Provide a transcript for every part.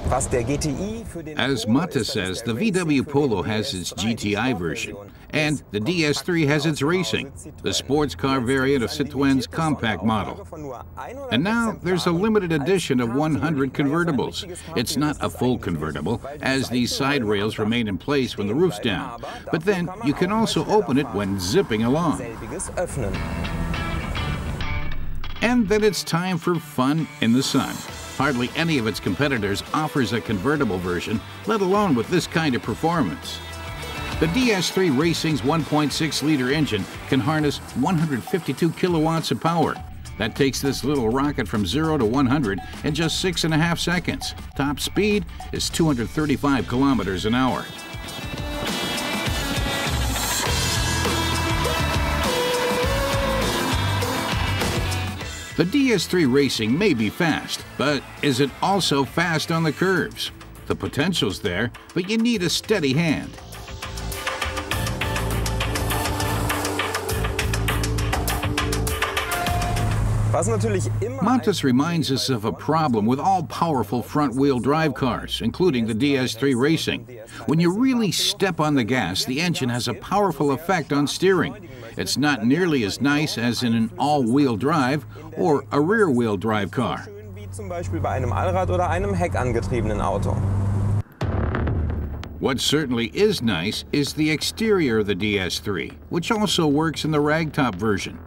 As Mata says, the VW Polo has its GTI version, and the DS3 has its racing, the sports car variant of Citroen's compact model. And now there's a limited edition of 100 convertibles. It's not a full convertible, as these side rails remain in place when the roof's down, but then you can also open it when zipping along. And then it's time for fun in the sun. Hardly any of its competitors offers a convertible version, let alone with this kind of performance. The DS3 Racing's 1.6-liter engine can harness 152 kilowatts of power. That takes this little rocket from 0 to 100 in just 6.5 seconds. Top speed is 235 kilometers an hour. The DS3 Racing may be fast, but is it also fast on the curves? The potential's there, but you need a steady hand. Montes reminds us of a problem with all powerful front-wheel drive cars, including the DS3 Racing. When you really step on the gas, the engine has a powerful effect on steering. It's not nearly as nice as in an all-wheel drive or a rear-wheel drive car. What certainly is nice is the exterior of the DS3, which also works in the ragtop version.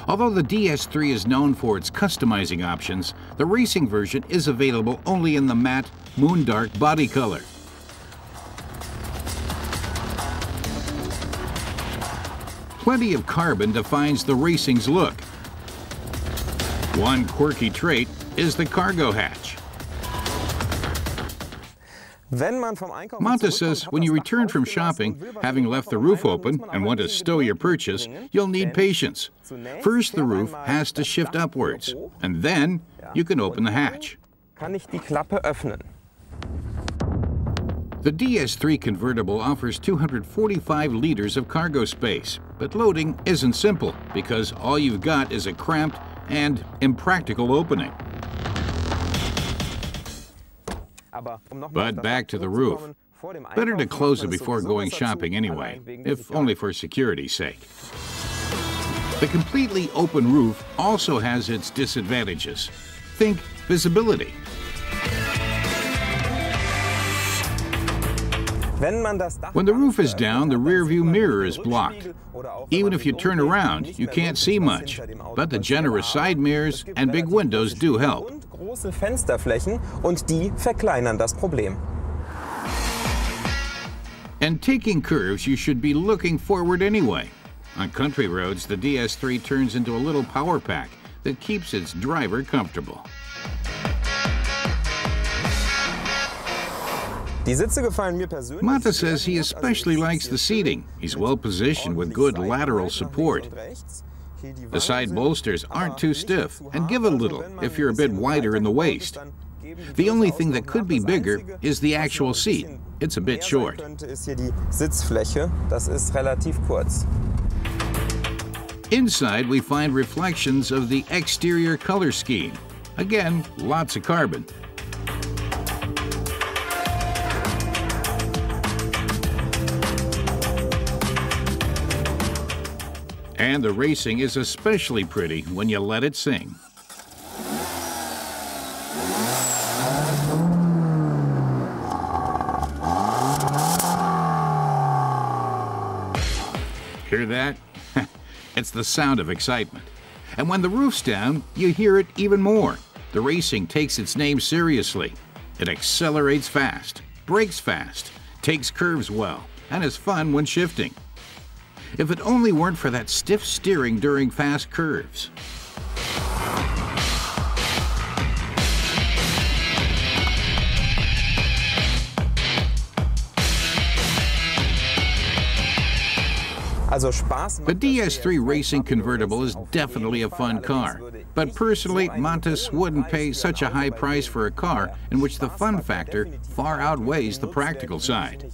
Although the DS3 is known for its customizing options, the racing version is available only in the matte, moon-dark body color. Plenty of carbon defines the racing's look. One quirky trait is the cargo hatch. Manta says when you return from shopping, having left the roof open and want to stow your purchase, you'll need patience. First, the roof has to shift upwards, and then you can open the hatch. The DS3 convertible offers 245 liters of cargo space, but loading isn't simple because all you've got is a cramped and impractical opening. But back to the roof. Better to close it before going shopping anyway, if only for security's sake. The completely open roof also has its disadvantages. Think visibility. When the roof is down, the rear-view mirror is blocked. Even if you turn around, you can't see much, but the generous side mirrors and big windows do help. And taking curves, you should be looking forward anyway. On country roads, the DS3 turns into a little power pack that keeps its driver comfortable. Mata says he especially likes the seating. He's well positioned with good lateral support. The side bolsters aren't too stiff and give a little if you're a bit wider in the waist. The only thing that could be bigger is the actual seat. It's a bit short. Inside, we find reflections of the exterior color scheme. Again, lots of carbon. And the racing is especially pretty when you let it sing. Hear that? It's the sound of excitement. And when the roof's down, you hear it even more. The racing takes its name seriously. It accelerates fast, brakes fast, takes curves well, and is fun when shifting. If it only weren't for that stiff steering during fast curves. The DS3 Racing Convertible is definitely a fun car, but personally, Montes wouldn't pay such a high price for a car in which the fun factor far outweighs the practical side.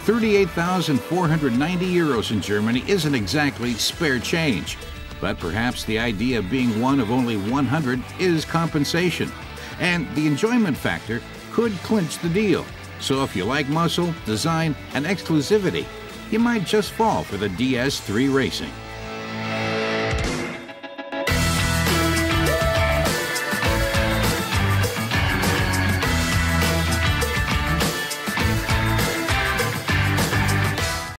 38,490 euros in Germany isn't exactly spare change, but perhaps the idea of being one of only 100 is compensation. and the enjoyment factor could clinch the deal. So if you like muscle, design, and exclusivity, you might just fall for the DS3 Racing.